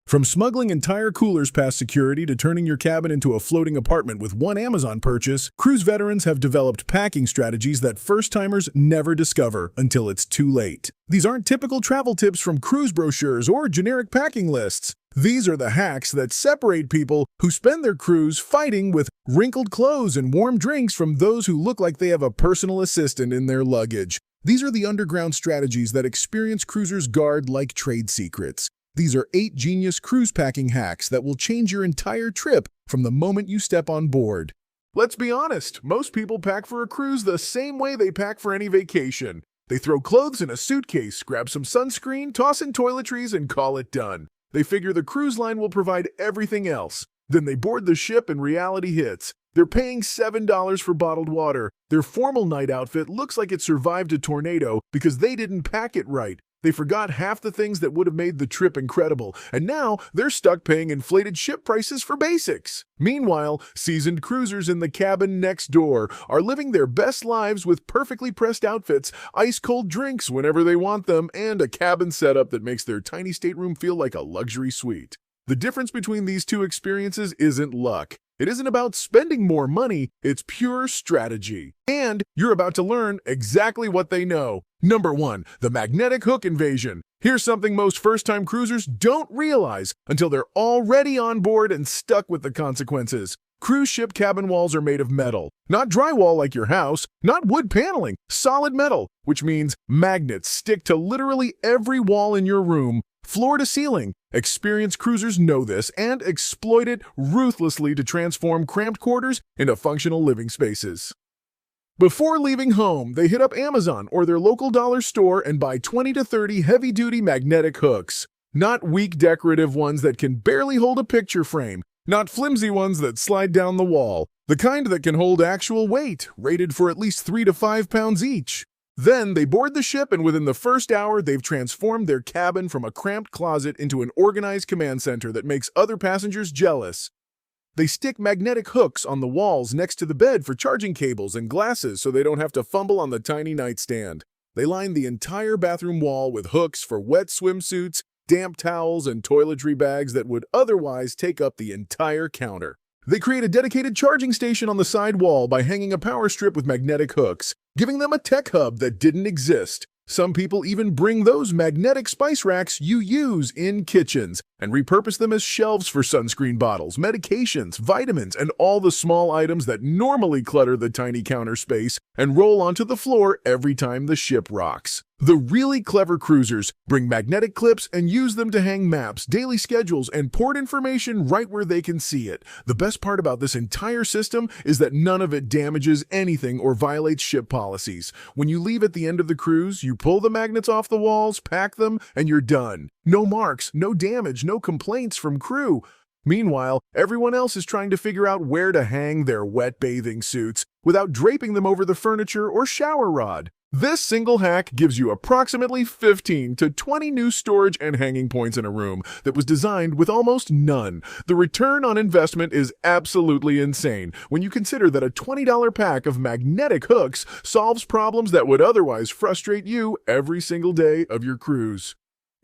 From smuggling entire coolers past security to turning your cabin into a floating apartment with one Amazon purchase, cruise veterans have developed packing strategies that first-timers never discover until it's too late. These aren't typical travel tips from cruise brochures or generic packing lists. These are the hacks that separate people who spend their cruise fighting with wrinkled clothes and warm drinks from those who look like they have a personal assistant in their luggage. These are the underground strategies that experienced cruisers guard like trade secrets. These are 8 genius cruise packing hacks that will change your entire trip from the moment you step on board. Let's be honest, most people pack for a cruise the same way they pack for any vacation. They throw clothes in a suitcase, grab some sunscreen, toss in toiletries, and call it done. They figure the cruise line will provide everything else. Then they board the ship and reality hits. They're paying $7 for bottled water. Their formal night outfit looks like it survived a tornado because they didn't pack it right. They forgot half the things that would have made the trip incredible, and now they're stuck paying inflated ship prices for basics. Meanwhile, seasoned cruisers in the cabin next door are living their best lives with perfectly pressed outfits, ice-cold drinks whenever they want them, and a cabin setup that makes their tiny stateroom feel like a luxury suite. The difference between these two experiences isn't luck. It isn't about spending more money, it's pure strategy. And you're about to learn exactly what they know. Number 1, the magnetic hook invasion. Here's something most first-time cruisers don't realize until they're already on board and stuck with the consequences. Cruise ship cabin walls are made of metal. Not drywall like your house, not wood paneling, solid metal, which means magnets stick to literally every wall in your room, floor to ceiling. Experienced cruisers know this and exploit it ruthlessly to transform cramped quarters into functional living spaces. Before leaving home, they hit up Amazon or their local dollar store and buy 20 to 30 heavy-duty magnetic hooks. Not weak decorative ones that can barely hold a picture frame, not flimsy ones that slide down the wall, the kind that can hold actual weight, rated for at least 3 to 5 pounds each. Then they board the ship, and within the first hour, they've transformed their cabin from a cramped closet into an organized command center that makes other passengers jealous. They stick magnetic hooks on the walls next to the bed for charging cables and glasses so they don't have to fumble on the tiny nightstand. They line the entire bathroom wall with hooks for wet swimsuits, damp towels, and toiletry bags that would otherwise take up the entire counter. They create a dedicated charging station on the side wall by hanging a power strip with magnetic hooks, giving them a tech hub that didn't exist. Some people even bring those magnetic spice racks you use in kitchens and repurpose them as shelves for sunscreen bottles, medications, vitamins, and all the small items that normally clutter the tiny counter space and roll onto the floor every time the ship rocks. The really clever cruisers bring magnetic clips and use them to hang maps, daily schedules, and port information right where they can see it. The best part about this entire system is that none of it damages anything or violates ship policies. When you leave at the end of the cruise, you pull the magnets off the walls, pack them, and you're done. No marks, no damage, no complaints from crew. Meanwhile, everyone else is trying to figure out where to hang their wet bathing suits without draping them over the furniture or shower rod. This single hack gives you approximately 15 to 20 new storage and hanging points in a room that was designed with almost none. The return on investment is absolutely insane when you consider that a $20 pack of magnetic hooks solves problems that would otherwise frustrate you every single day of your cruise.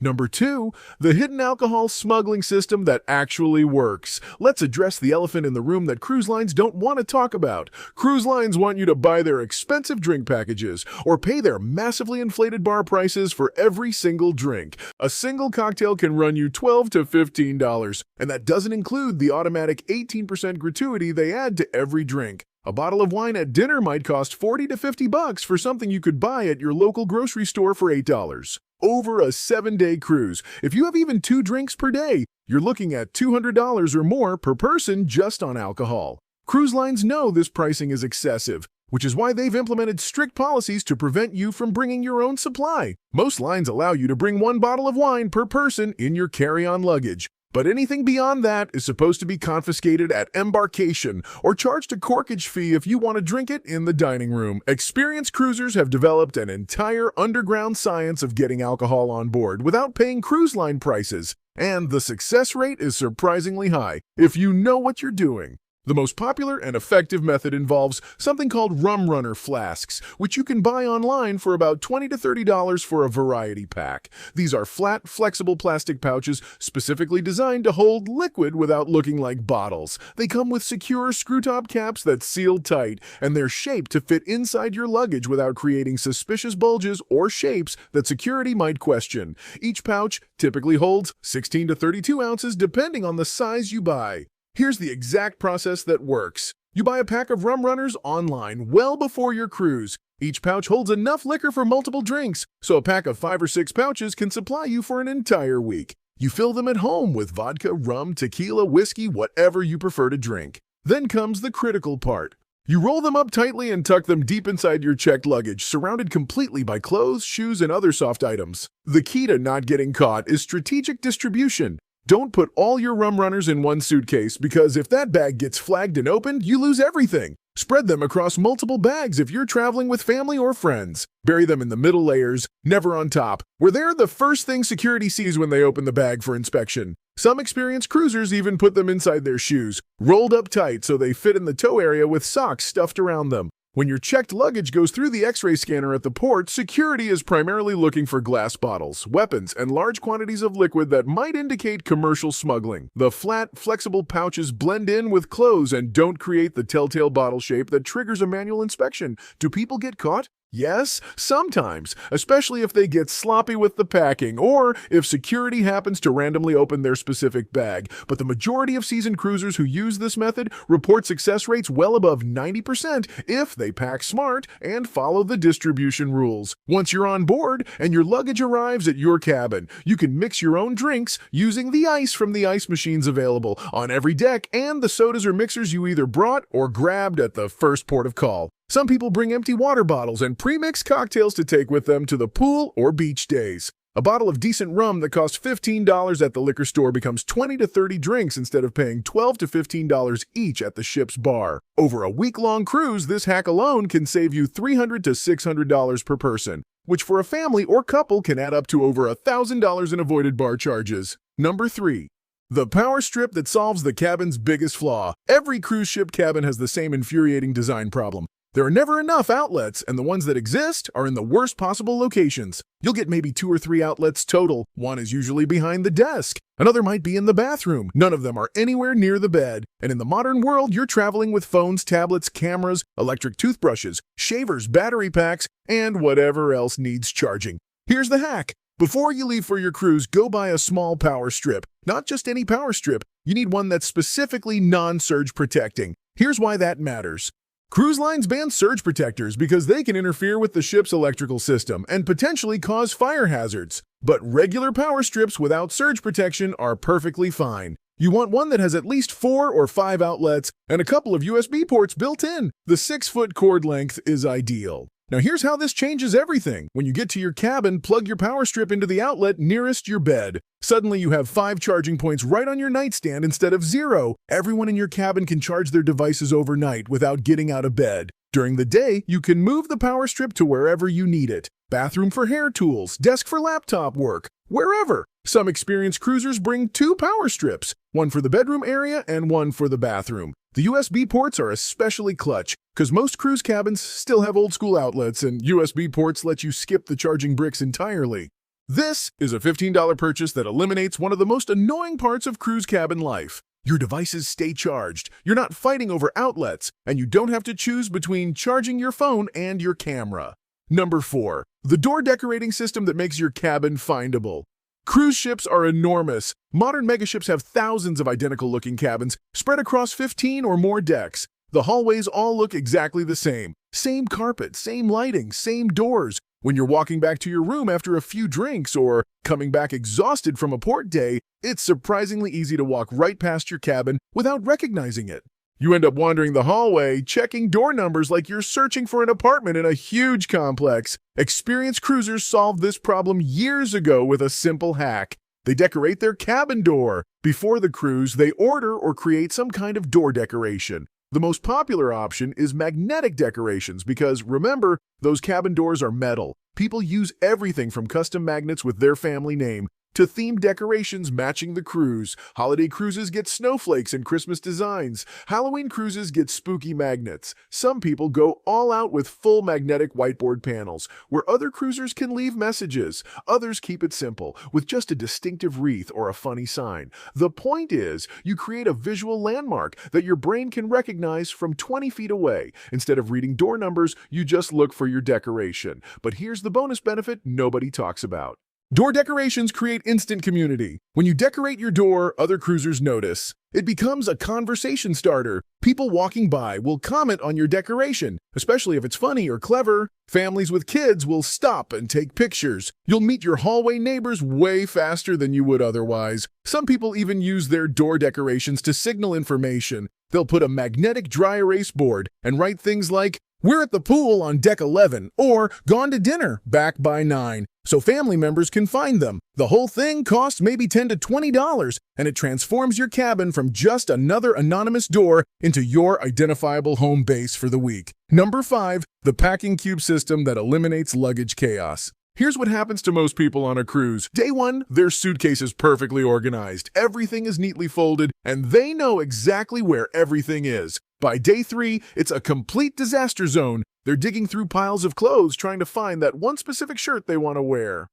Number 2, the hidden alcohol smuggling system that actually works. Let's address the elephant in the room that cruise lines don't want to talk about. Cruise lines want you to buy their expensive drink packages or pay their massively inflated bar prices for every single drink. A single cocktail can run you $12 to $15, and that doesn't include the automatic 18% gratuity they add to every drink. A bottle of wine at dinner might cost $40 to $50 for something you could buy at your local grocery store for $8. Over a 7-day cruise, if you have even 2 drinks per day, you're looking at $200 or more per person just on alcohol. Cruise lines know this pricing is excessive, which is why they've implemented strict policies to prevent you from bringing your own supply. Most lines allow you to bring 1 bottle of wine per person in your carry-on luggage. But anything beyond that is supposed to be confiscated at embarkation or charged a corkage fee if you want to drink it in the dining room. Experienced cruisers have developed an entire underground science of getting alcohol on board without paying cruise line prices, and the success rate is surprisingly high if you know what you're doing. The most popular and effective method involves something called rum runner flasks, which you can buy online for about $20 to $30 for a variety pack. These are flat, flexible plastic pouches specifically designed to hold liquid without looking like bottles. They come with secure screw-top caps that seal tight, and they're shaped to fit inside your luggage without creating suspicious bulges or shapes that security might question. Each pouch typically holds 16 to 32 ounces depending on the size you buy. Here's the exact process that works. You buy a pack of rum runners online well before your cruise. Each pouch holds enough liquor for multiple drinks, so a pack of 5 or 6 pouches can supply you for an entire week. You fill them at home with vodka, rum, tequila, whiskey, whatever you prefer to drink. Then comes the critical part. You roll them up tightly and tuck them deep inside your checked luggage, surrounded completely by clothes, shoes, and other soft items. The key to not getting caught is strategic distribution. Don't put all your rum runners in one suitcase because if that bag gets flagged and opened, you lose everything. Spread them across multiple bags if you're traveling with family or friends. Bury them in the middle layers, never on top, where they're the first thing security sees when they open the bag for inspection. Some experienced cruisers even put them inside their shoes, rolled up tight so they fit in the toe area with socks stuffed around them. When your checked luggage goes through the X-ray scanner at the port, security is primarily looking for glass bottles, weapons, and large quantities of liquid that might indicate commercial smuggling. The flat, flexible pouches blend in with clothes and don't create the telltale bottle shape that triggers a manual inspection. Do people get caught? Yes, sometimes, especially if they get sloppy with the packing or if security happens to randomly open their specific bag. But the majority of seasoned cruisers who use this method report success rates well above 90% if they pack smart and follow the distribution rules. Once you're on board and your luggage arrives at your cabin, you can mix your own drinks using the ice from the ice machines available on every deck and the sodas or mixers you either brought or grabbed at the first port of call. Some people bring empty water bottles and pre-mixed cocktails to take with them to the pool or beach days. A bottle of decent rum that costs $15 at the liquor store becomes 20 to 30 drinks instead of paying $12 to $15 each at the ship's bar. Over a week-long cruise, this hack alone can save you $300 to $600 per person, which for a family or couple can add up to over $1,000 in avoided bar charges. Number 3. The power strip that solves the cabin's biggest flaw. Every cruise ship cabin has the same infuriating design problem. There are never enough outlets, and the ones that exist are in the worst possible locations. You'll get maybe 2 or 3 outlets total. One is usually behind the desk. Another might be in the bathroom. None of them are anywhere near the bed. And in the modern world, you're traveling with phones, tablets, cameras, electric toothbrushes, shavers, battery packs, and whatever else needs charging. Here's the hack. Before you leave for your cruise, go buy a small power strip. Not just any power strip. You need one that's specifically non-surge protecting. Here's why that matters. Cruise lines ban surge protectors because they can interfere with the ship's electrical system and potentially cause fire hazards. But regular power strips without surge protection are perfectly fine. You want one that has at least 4 or 5 outlets and a couple of USB ports built in. The 6-foot cord length is ideal. Now here's how this changes everything. When you get to your cabin, plug your power strip into the outlet nearest your bed. Suddenly you have 5 charging points right on your nightstand instead of 0. Everyone in your cabin can charge their devices overnight without getting out of bed. During the day, you can move the power strip to wherever you need it. Bathroom for hair tools, desk for laptop work, wherever. Some experienced cruisers bring 2 power strips, one for the bedroom area and one for the bathroom. The USB ports are especially clutch, because most cruise cabins still have old-school outlets, and USB ports let you skip the charging bricks entirely. This is a $15 purchase that eliminates one of the most annoying parts of cruise cabin life. Your devices stay charged, you're not fighting over outlets, and you don't have to choose between charging your phone and your camera. Number 4. The door decorating system that makes your cabin findable. Cruise ships are enormous. Modern megaships have thousands of identical-looking cabins spread across 15 or more decks. The hallways all look exactly the same. Same carpet, same lighting, same doors. When you're walking back to your room after a few drinks or coming back exhausted from a port day, it's surprisingly easy to walk right past your cabin without recognizing it. You end up wandering the hallway, checking door numbers like you're searching for an apartment in a huge complex. Experienced cruisers solved this problem years ago with a simple hack. They decorate their cabin door. Before the cruise, they order or create some kind of door decoration. The most popular option is magnetic decorations because, remember, those cabin doors are metal. People use everything from custom magnets with their family name to theme decorations matching the cruise. Holiday cruises get snowflakes and Christmas designs. Halloween cruises get spooky magnets. Some people go all out with full magnetic whiteboard panels, where other cruisers can leave messages. Others keep it simple, with just a distinctive wreath or a funny sign. The point is, you create a visual landmark that your brain can recognize from 20 feet away. Instead of reading door numbers, you just look for your decoration. But here's the bonus benefit nobody talks about. Door decorations create instant community. When you decorate your door, other cruisers notice. It becomes a conversation starter. People walking by will comment on your decoration, especially if it's funny or clever. Families with kids will stop and take pictures. You'll meet your hallway neighbors way faster than you would otherwise. Some people even use their door decorations to signal information. They'll put a magnetic dry erase board and write things like, "We're at the pool on deck 11," or "Gone to dinner, back by 9," so family members can find them. The whole thing costs maybe $10 to $20, and it transforms your cabin from just another anonymous door into your identifiable home base for the week. Number 5, the packing cube system that eliminates luggage chaos. Here's what happens to most people on a cruise. Day 1, their suitcase is perfectly organized. Everything is neatly folded, and they know exactly where everything is. By day 3, it's a complete disaster zone. They're digging through piles of clothes trying to find that one specific shirt they want to wear.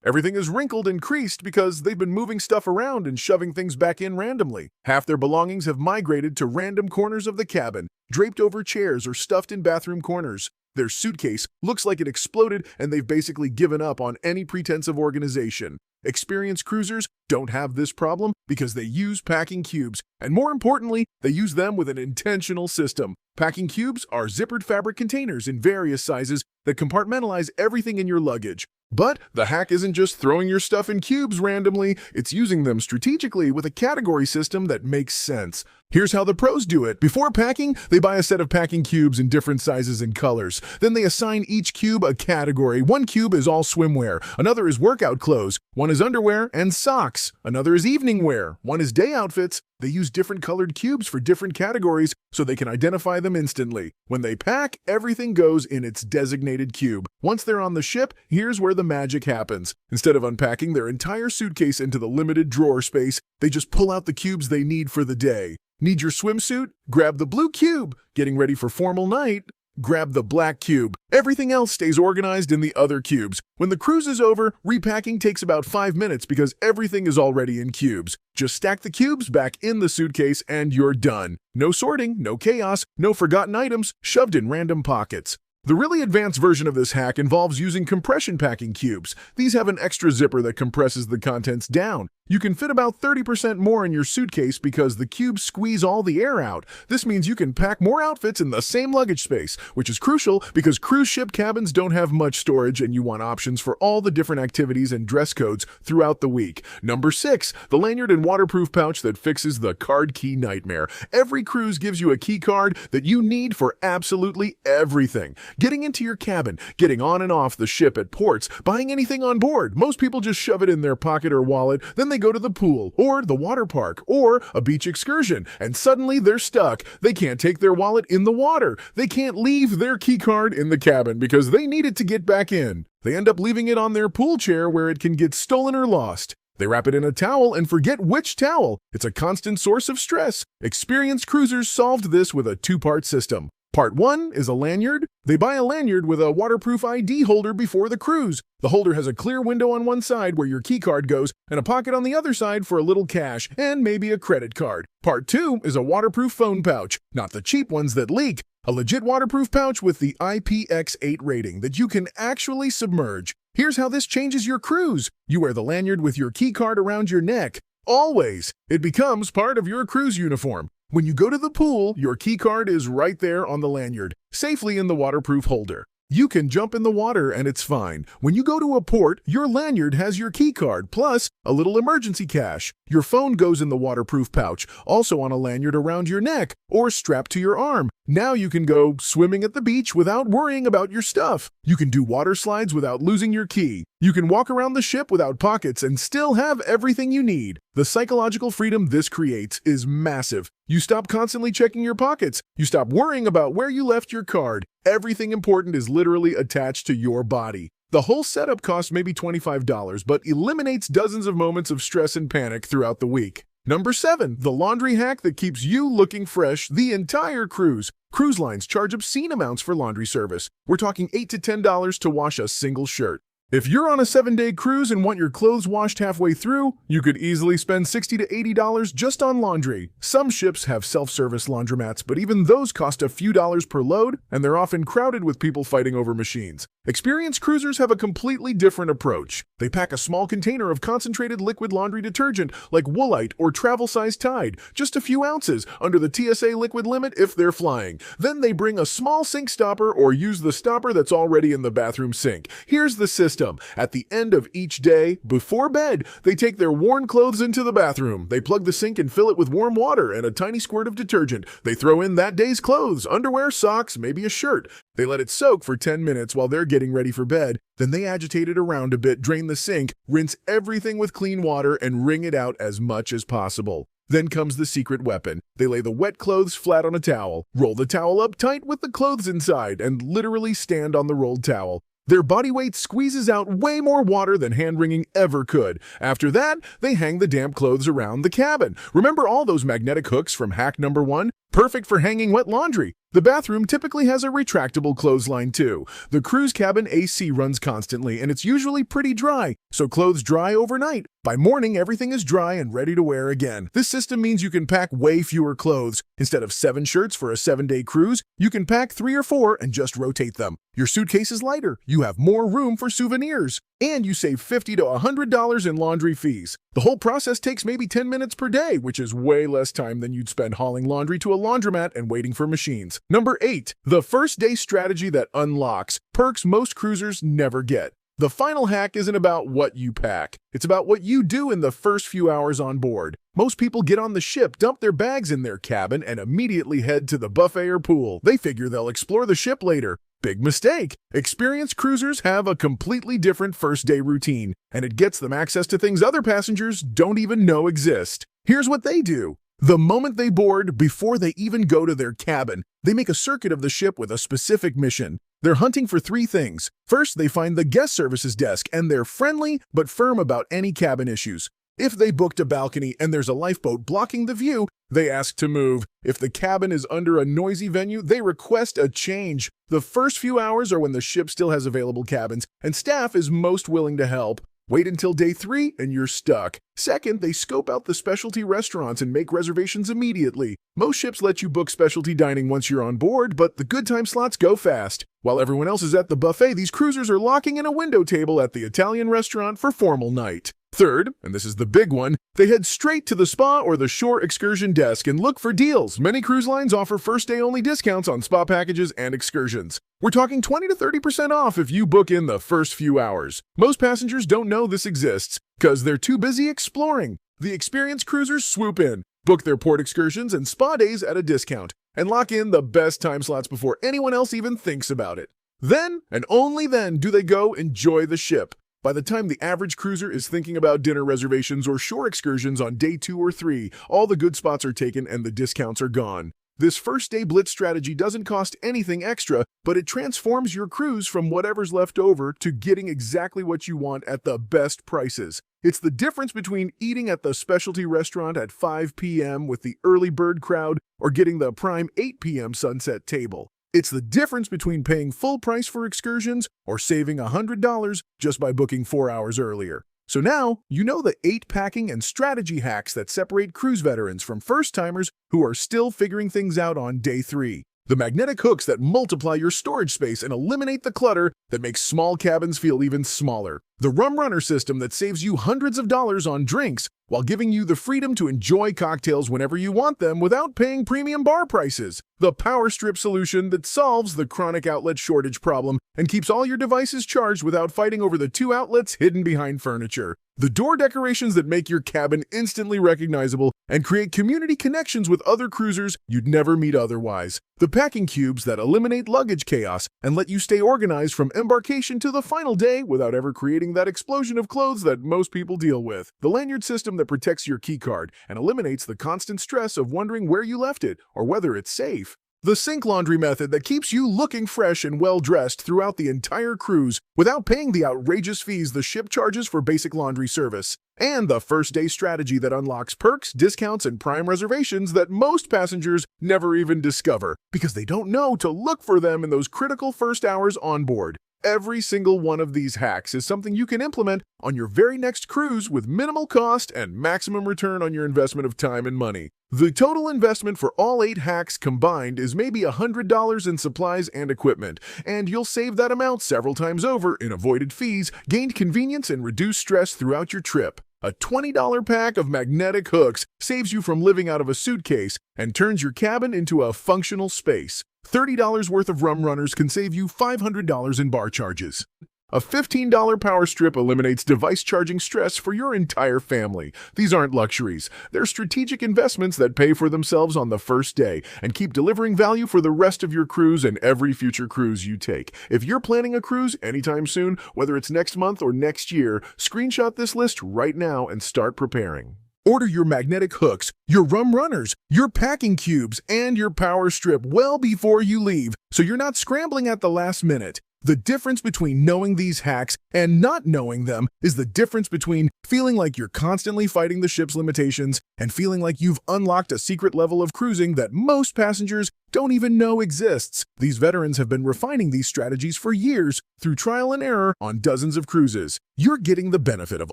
Everything is wrinkled and creased because they've been moving stuff around and shoving things back in randomly. Half their belongings have migrated to random corners of the cabin, draped over chairs or stuffed in bathroom corners. Their suitcase looks like it exploded, and they've basically given up on any pretense of organization. Experienced cruisers don't have this problem because they use packing cubes, and more importantly, they use them with an intentional system. Packing cubes are zippered fabric containers in various sizes that compartmentalize everything in your luggage. But the hack isn't just throwing your stuff in cubes randomly, it's using them strategically with a category system that makes sense. Here's how the pros do it. Before packing, they buy a set of packing cubes in different sizes and colors. Then they assign each cube a category. One cube is all swimwear, another is workout clothes, one is underwear and socks, another is evening wear, one is day outfits. They use different colored cubes for different categories so they can identify them instantly. When they pack, everything goes in its designated cube. Once they're on the ship, here's where the magic happens. Instead of unpacking their entire suitcase into the limited drawer space, they just pull out the cubes they need for the day. Need your swimsuit? Grab the blue cube. Getting ready for formal night? Grab the black cube. Everything else stays organized in the other cubes. When the cruise is over, repacking takes about 5 minutes because everything is already in cubes. Just stack the cubes back in the suitcase and you're done. No sorting, no chaos, no forgotten items shoved in random pockets. The really advanced version of this hack involves using compression packing cubes. These have an extra zipper that compresses the contents down. You can fit about 30% more in your suitcase because the cubes squeeze all the air out. This means you can pack more outfits in the same luggage space, which is crucial because cruise ship cabins don't have much storage and you want options for all the different activities and dress codes throughout the week. Number 6, the lanyard and waterproof pouch that fixes the card key nightmare. Every cruise gives you a key card that you need for absolutely everything. Getting into your cabin, getting on and off the ship at ports, buying anything on board. Most people just shove it in their pocket or wallet, then they go to the pool, or the water park, or a beach excursion, and suddenly they're stuck. They can't take their wallet in the water. They can't leave their key card in the cabin because they need it to get back in. They end up leaving it on their pool chair where it can get stolen or lost. They wrap it in a towel and forget which towel. It's a constant source of stress. Experienced cruisers solved this with a 2-part system. Part 1 is a lanyard. They buy a lanyard with a waterproof ID holder before the cruise. The holder has a clear window on one side where your key card goes and a pocket on the other side for a little cash and maybe a credit card. Part 2 is a waterproof phone pouch, not the cheap ones that leak. A legit waterproof pouch with the IPX8 rating that you can actually submerge. Here's how this changes your cruise. You wear the lanyard with your key card around your neck. Always. It becomes part of your cruise uniform. When you go to the pool, your key card is right there on the lanyard, safely in the waterproof holder. You can jump in the water and it's fine. When you go to a port, your lanyard has your key card, plus a little emergency cash. Your phone goes in the waterproof pouch, also on a lanyard around your neck or strapped to your arm. Now you can go swimming at the beach without worrying about your stuff. You can do water slides without losing your key. You can walk around the ship without pockets and still have everything you need. The psychological freedom this creates is massive. You stop constantly checking your pockets. You stop worrying about where you left your card. Everything important is literally attached to your body. The whole setup costs maybe $25, but eliminates dozens of moments of stress and panic throughout the week. Number 7, the laundry hack that keeps you looking fresh the entire cruise. Cruise lines charge obscene amounts for laundry service. We're talking $8 to $10 to wash a single shirt. If you're on a 7-day cruise and want your clothes washed halfway through, you could easily spend $60 to $80 just on laundry. Some ships have self-service laundromats, but even those cost a few dollars per load, and they're often crowded with people fighting over machines. Experienced cruisers have a completely different approach. They pack a small container of concentrated liquid laundry detergent like Woolite or travel-size Tide, just a few ounces, under the TSA liquid limit if they're flying. Then they bring a small sink stopper or use the stopper that's already in the bathroom sink. Here's the system. At the end of each day, before bed, they take their worn clothes into the bathroom. They plug the sink and fill it with warm water and a tiny squirt of detergent. They throw in that day's clothes, underwear, socks, maybe a shirt. They let it soak for 10 minutes while they're getting ready for bed. Then they agitate it around a bit, drain the sink, rinse everything with clean water, and wring it out as much as possible. Then comes the secret weapon. They lay the wet clothes flat on a towel, roll the towel up tight with the clothes inside, and literally stand on the rolled towel. Their body weight squeezes out way more water than hand-wringing ever could. After that, they hang the damp clothes around the cabin. Remember all those magnetic hooks from hack number 1? Perfect for hanging wet laundry. The bathroom typically has a retractable clothesline too. The cruise cabin AC runs constantly, and it's usually pretty dry, so clothes dry overnight. By morning, everything is dry and ready to wear again. This system means you can pack way fewer clothes. Instead of 7 shirts for a 7-day cruise, you can pack 3 or 4 and just rotate them. Your suitcase is lighter, you have more room for souvenirs, and you save $50 to $100 in laundry fees. The whole process takes maybe 10 minutes per day, which is way less time than you'd spend hauling laundry to a laundromat and waiting for machines. Number 8, the first day strategy that unlocks perks most cruisers never get. The final hack isn't about what you pack. It's about what you do in the first few hours on board. Most people get on the ship, dump their bags in their cabin, and immediately head to the buffet or pool. They figure they'll explore the ship later. Big mistake. Experienced cruisers have a completely different first-day routine, and it gets them access to things other passengers don't even know exist. Here's what they do. The moment they board, before they even go to their cabin, they make a circuit of the ship with a specific mission. They're hunting for 3 things. First, they find the guest services desk, and they're friendly but firm about any cabin issues. If they booked a balcony and there's a lifeboat blocking the view, they ask to move. If the cabin is under a noisy venue, they request a change. The first few hours are when the ship still has available cabins, and staff is most willing to help. Wait until day 3 and you're stuck. Second, they scope out the specialty restaurants and make reservations immediately. Most ships let you book specialty dining once you're on board, but the good time slots go fast. While everyone else is at the buffet, these cruisers are locking in a window table at the Italian restaurant for formal night. Third, and this is the big one, they head straight to the spa or the shore excursion desk and look for deals. Many cruise lines offer first-day-only discounts on spa packages and excursions. We're talking 20 to 30% off if you book in the first few hours. Most passengers don't know this exists because they're too busy exploring. The experienced cruisers swoop in, book their port excursions and spa days at a discount, and lock in the best time slots before anyone else even thinks about it. Then, and only then, do they go enjoy the ship. By the time the average cruiser is thinking about dinner reservations or shore excursions on day 2 or 3, all the good spots are taken and the discounts are gone. This first-day blitz strategy doesn't cost anything extra, but it transforms your cruise from whatever's left over to getting exactly what you want at the best prices. It's the difference between eating at the specialty restaurant at 5 p.m. with the early bird crowd or getting the prime 8 p.m. sunset table. It's the difference between paying full price for excursions or saving $100 just by booking 4 hours earlier. So now, you know the 8 packing and strategy hacks that separate cruise veterans from first-timers who are still figuring things out on day 3. The magnetic hooks that multiply your storage space and eliminate the clutter that makes small cabins feel even smaller. The Rum Runner system that saves you hundreds of dollars on drinks while giving you the freedom to enjoy cocktails whenever you want them without paying premium bar prices. The Power Strip solution that solves the chronic outlet shortage problem and keeps all your devices charged without fighting over the 2 outlets hidden behind furniture. The door decorations that make your cabin instantly recognizable and create community connections with other cruisers you'd never meet otherwise. The packing cubes that eliminate luggage chaos and let you stay organized from embarkation to the final day without ever creating that explosion of clothes that most people deal with. The Lanyard system that protects your keycard and eliminates the constant stress of wondering where you left it or whether it's safe. The sink laundry method that keeps you looking fresh and well-dressed throughout the entire cruise without paying the outrageous fees the ship charges for basic laundry service. And the first-day strategy that unlocks perks, discounts, and prime reservations that most passengers never even discover because they don't know to look for them in those critical first hours on board. Every single one of these hacks is something you can implement on your very next cruise with minimal cost and maximum return on your investment of time and money. The total investment for all 8 hacks combined is maybe $100 in supplies and equipment, and you'll save that amount several times over in avoided fees, gained convenience, and reduced stress throughout your trip. A $20 pack of magnetic hooks saves you from living out of a suitcase and turns your cabin into a functional space. $30 worth of rum runners can save you $500 in bar charges. A $15 power strip eliminates device charging stress for your entire family. These aren't luxuries. They're strategic investments that pay for themselves on the first day and keep delivering value for the rest of your cruise and every future cruise you take. If you're planning a cruise anytime soon, whether it's next month or next year, screenshot this list right now and start preparing. Order your magnetic hooks, your rum runners, your packing cubes, and your power strip well before you leave, so you're not scrambling at the last minute. The difference between knowing these hacks and not knowing them is the difference between feeling like you're constantly fighting the ship's limitations and feeling like you've unlocked a secret level of cruising that most passengers don't even know exists. These veterans have been refining these strategies for years through trial and error on dozens of cruises. You're getting the benefit of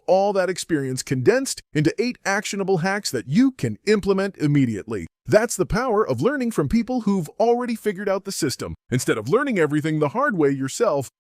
all that experience condensed into 8 actionable hacks that you can implement immediately. That's the power of learning from people who've already figured out the system. Instead of learning everything the hard way yourself,